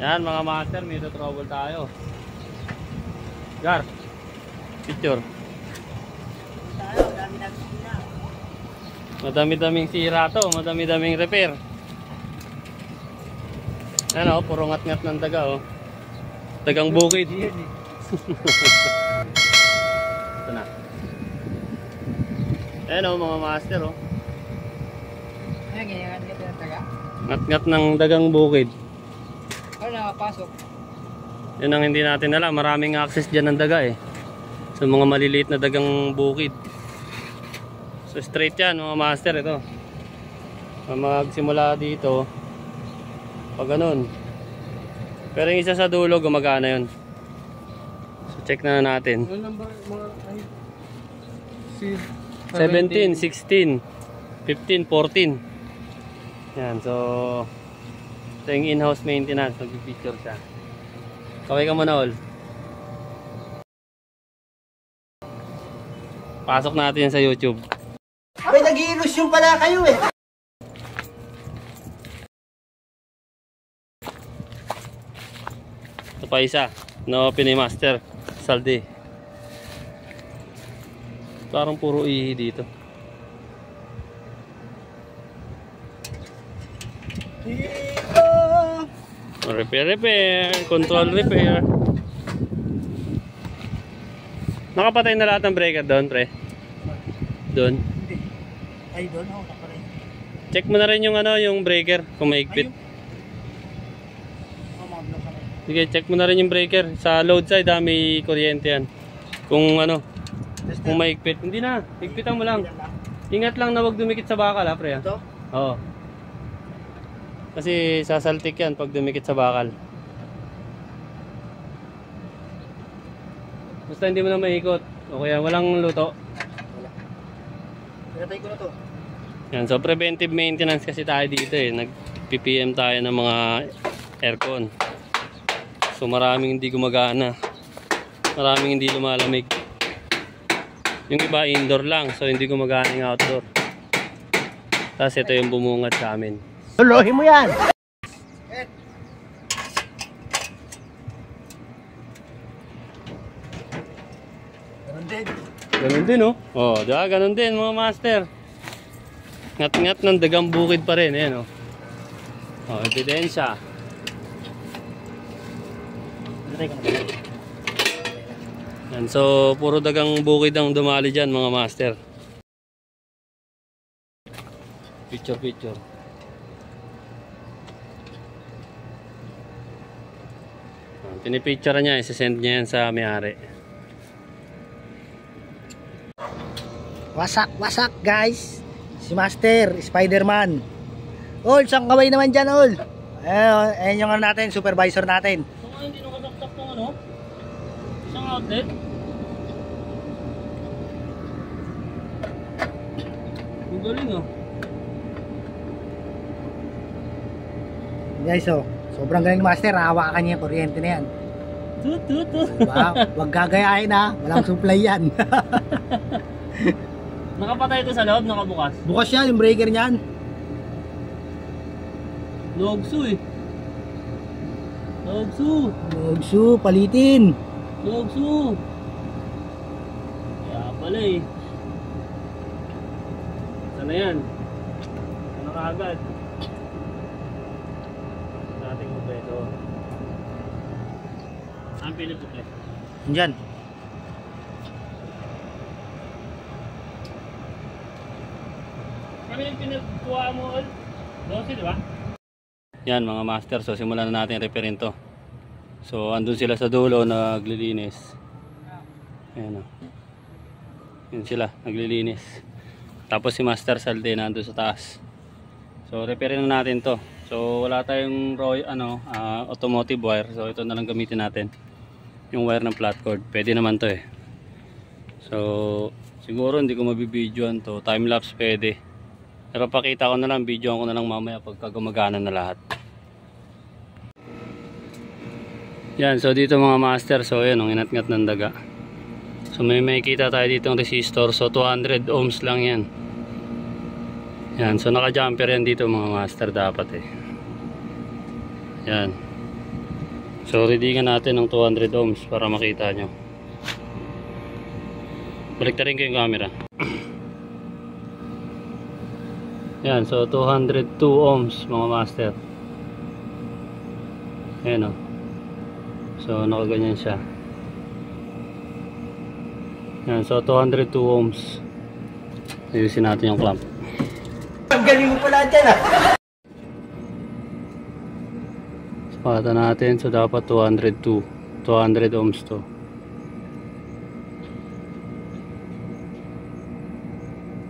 Yan mga master, may trouble tayo. Gar, picture. Madami-daming sira to, madami-daming repair. Ano, puro ngat-ngat ng daga oh. Dagang bukid. Ito na. Ayan oh mga master oh. Ngat-ngat ng dagang bukid. Ano nakapasok? Yun ang hindi natin alam, maraming access dyan ng daga eh. Sa mga maliliit na dagang bukid. So straight yan mga master ito. Magsimula dito pag ganun. Pero yung isa sa dulo gumagana yun. So check na natin. 17, 16, 15, 14. Yan so ito yung in-house maintenance. Mag-picture siya. Kaway ka muna all. Pasok natin yan sa YouTube. May nag-i-illusion pala kayo eh. Ito pa isa. No Pinaymaster Saldi. Parang puro ihi dito. Repair. Control repair. Nakapatay na lahat ng breaker doon, pre. Doon. Ay, doon ako kapatay. Check mo na rin yung ano, yung breaker kung maigpit. Sige, check mo na rin yung breaker. Sa load side, may kuryente yan. Kung ano, kung maigpit. Hindi na, igpitan mo lang. Ingat lang na wag dumikit sa bakal, ha, pre. Ito? Oo. Kasi sasaltik yan pag dumikit sa bakal. Basta hindi mo na maikot. O kaya walang luto. Wala. Pinatay ko na to. Yan, so preventive maintenance kasi tayo dito eh. Nag-PPM tayo ng mga aircon. So maraming hindi gumagana. Maraming hindi lumalamig. Yung iba indoor lang, so hindi gumagana yung outdoor. Tapos ito yung bumungad sa amin. Tulohin mo yan! Ganun din. Ganun din oh. Oh, diba? Ganun din mga master. Ngat-ngat ng dagang bukid pa rin. Ayan oh. Oh, ebidensya. Yan, so puro dagang bukid ang dumali dyan mga master. Picture. Pinipicture niya, isasend niya yan sa may-ari. Wasak guys. Si Master, Spider-Man. Ol, isang kamay naman dyan, Ol. Ayan yung ano natin, supervisor natin. So hindi nakasaksak ng ano? Isang outlet? Ang galing oh. Guys, oh. Sobrang galing Master, hawakan niya yung kuryente na yan. Tut. Diba? Huwag gagayahin ha, walang supply yan. Nakapatay ito sa loob, nakabukas. Bukas yan, yung breaker niyan. Logsu eh. Logsu, palitin. Logsu. Kaya pala eh. Sana yan? Ano kaagad? Ating kumpleto. Ang pinipukle. Diyan. Kami yung pinagkuha mo all? 12, di ba? Yan mga master, so simulan na natin repairin to. So andun sila sa dulo naglilinis. Ayan o. Yun sila, naglilinis. Tapos si Master Salde nandun sa taas. So repairin na natin to. So wala tayong automotive wire. So ito na lang gamitin natin. Yung wire ng flat cord. Pwede naman to eh. So siguro hindi ko mabibidyoan to. Time lapse pwede. Pero pakita ko na lang, video ko na lang mamaya pagka gumagana na lahat. Yan, so dito mga master, so yan, inat-ngat ng daga. So may makikita tayo dito ng resistor, so 200 ohms lang yan. Yan, so naka-jumper yan dito mga master dapat eh. Yan. So readingan natin ng 200 ohms para makita nyo. Baliktarin ko yung camera. Yan, so 202 ohms mga master. Ayan o. So nakaganyan siya. Yan, so 202 ohms. Ayusin natin yung clamp. Ang galing mo pala dyan ah. Pata natin, so dapat 202 200 ohms to.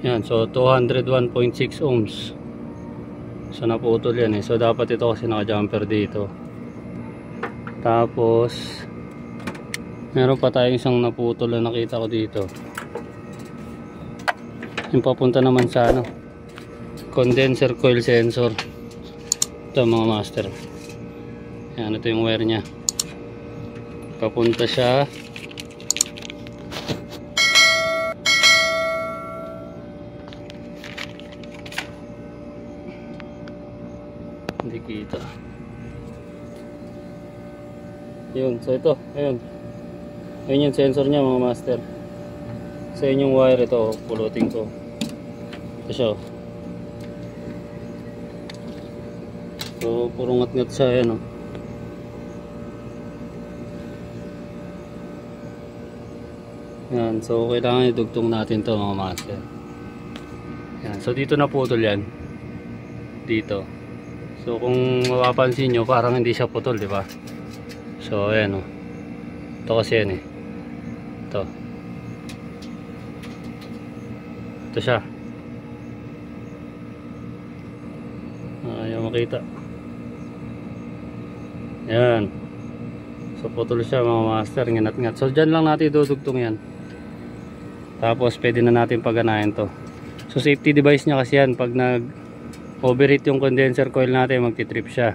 Yan, so 201.6 ohms. So naputol yan eh. So dapat ito kasi naka-jumper dito. Tapos meron pa tayong isang naputol na nakita ko dito. Yung papunta naman sa ano, condenser coil sensor. Ito mga master. Yan, ito yung wire nya. Papunta siya hindi kita. Yun, so ito, ayun. Ayun yung sensor nya mga master. So yun yung wire, ito pulutin ko. Ito siya. So puro ngat-ngat siya, ayan o. Yan, so kailangan idugtong natin to mga master. Yan, so dito na putol yan. Dito. So kung mapapansin nyo, parang hindi siya putol, di ba? So ayan o. Ito kasi yan eh. Ito. Ito siya. Ayaw makita. Yan. So putol siya mga master, nginat-ngat. So dyan lang natin idudugtong yan. Tapos pwede na natin paganahin to. So safety device nya kasi yan. Pag nag overheat yung condenser coil natin, magti-trip siya.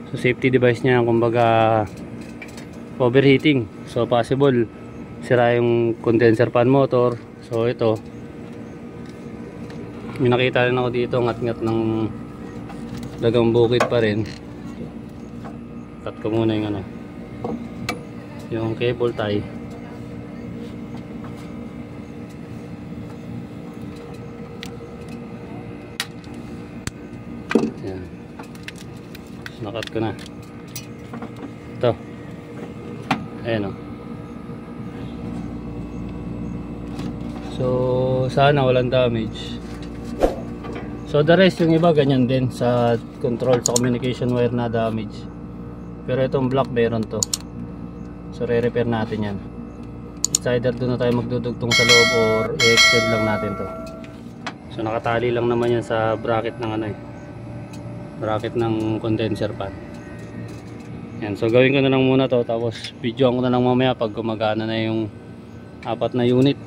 So safety device nya, kumbaga overheating. So possible sira yung condenser fan motor. So ito, may nakita rin ako dito, ngat-ngat ng dagang bukid pa rin. Cut ko muna yung ano, yung cable tie. Yan. Nakat ko na. Ito. Ayan o. So sana walang damage. So the rest yung iba ganyan din sa control, sa communication wire na damage. Pero itong block meron to. So re-repair natin yan. It's either doon na tayo magdudugtong sa loob or i-extend lang natin to. So nakatali lang naman yan sa bracket ng ano eh, bracket ng condenser fan. Yan, so gawin ko na lang muna to, tapos videoan ko na lang mamaya pag gumagana na yung 4 na unit.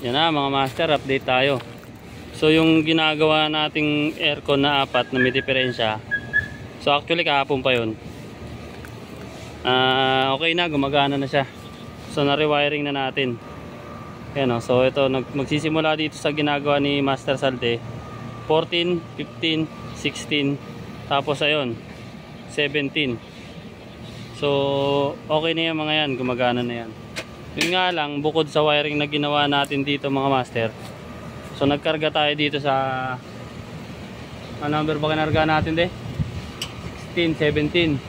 Yan na mga master, update tayo. So yung ginagawa nating aircon na 4 na may diferensya, so actually kahapon pa yun, okay na, gumagana na siya. So na-rewiring na natin. Yan o, so ito magsisimula dito sa ginagawa ni Master Salte 14, 15, 16, tapos ayun 17. So okay na yan mga yan, gumagana na yan. Yun nga lang, bukod sa wiring na ginawa natin dito mga master, so nagkarga tayo dito sa number ba kinarga natin de? 16, 17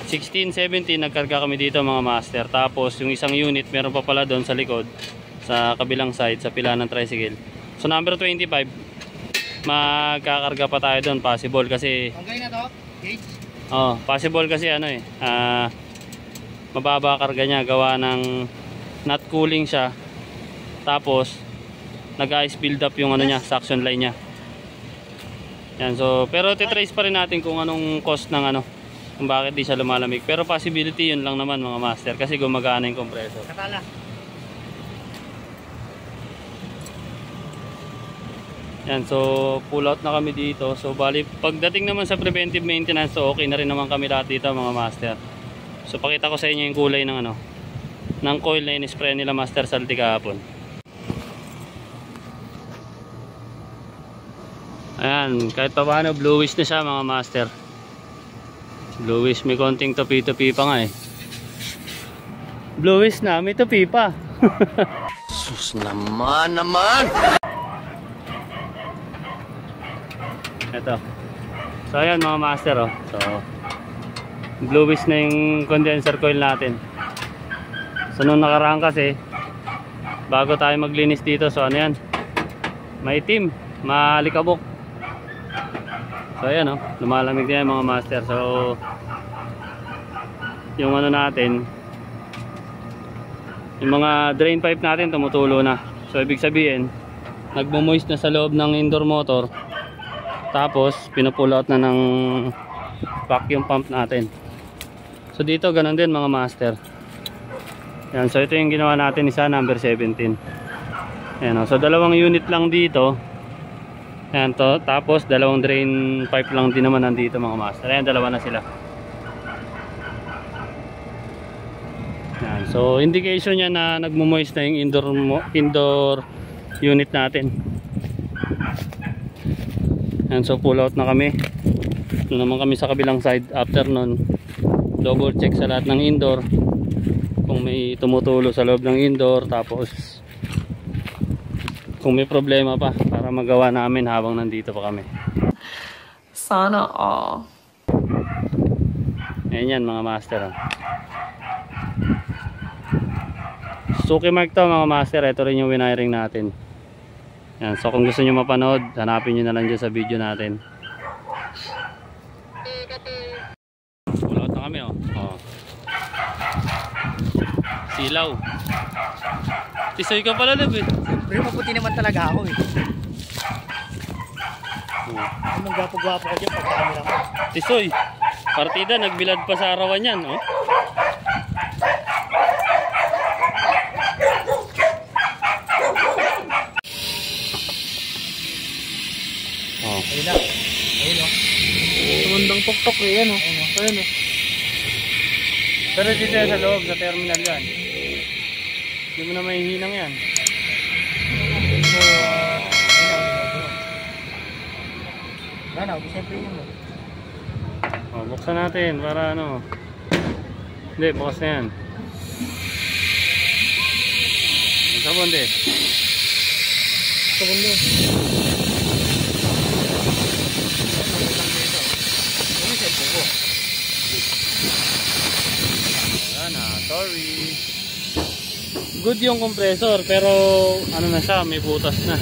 16, 17 nagkarga kami dito mga master. Tapos yung isang unit meron pa pala doon sa likod, sa kabilang side, sa pila ng tricycle. So number 25 magkakarga pa tayo doon, possible kasi Okay na to? Gauge? oh, possible kasi ano eh, mababa karga niya, gawa ng not cooling siya. Tapos nag-ice build up yung ano niya, suction line niya. Yan, so pero titrace pa rin natin kung anong cost ng ano, kung bakit di siya lumalamig. Pero possibility yun lang naman mga master, kasi gumagana yung compressor. Katala. Yan, so pull out na kami dito. So bali pagdating naman sa preventive maintenance, so okay na rin naman kami lahat dito mga master. So pakita ko sa inyo yung kulay ng ano, ng coil na in-spray nila Master Salte kahapon. Ayan, kahit pa paano bluish na siya mga master. Bluish, may konting tupi-tupi pa nga eh. Bluish na, may tupi pa. Sus naman. Ito. So ayan mga master oh. So bluish na yung condenser coil natin. So nung nakaraan kasi bago tayo maglinis dito, so ano yan, maitim, malikabok. So ayan oh, lumalamig na yan mga master. So yung ano natin, yung mga drain pipe natin tumutulo na. So ibig sabihin nagmo-moist na sa loob ng indoor motor. Tapos pinupull out na ng vacuum pump natin. So dito ganun din mga master. Yan, so ito yung ginawa natin, isa number 17. Yan, so dalawang unit lang dito. Yan to, tapos dalawang drain pipe lang din naman nandito mga master. Ayan, dalawa na sila. Yan, so indication niya na nagmo-moist na yung indoor unit natin. Yan, so pull out na kami. Doon naman kami sa kabilang side. After nun, double check sa lahat ng indoor kung may tumutulo sa loob ng indoor, tapos kung may problema pa para magawa namin habang nandito pa kami. Sana all. Ayan yan mga master. Suzuki Mark to mga master. Ito rin yung wiring natin. Yan, so kung gusto nyo mapanood, hanapin nyo na lang dyan sa video natin. Pull out na kami oh. Silaw. Tisoy ka pala Leb eh. Pero maputi naman talaga ako eh. Anong gwapo-gwapo ka dyan pag camera mo? Tisoy, partida, nagbilad pa sa arawan yan oh. Ayun na. Ayun o. Tumundang tuktok eh, yan o. Ayun o. Pero dito sa loob, sa terminal yan. Hindi mo na mahihinang yan. Gana, siyempre yun mo. Buksan natin para ano. Hindi, bukas na yan. Ang sabon de. Sabon doon. Sorry. Good yung compressor pero ano na siya, may butas na.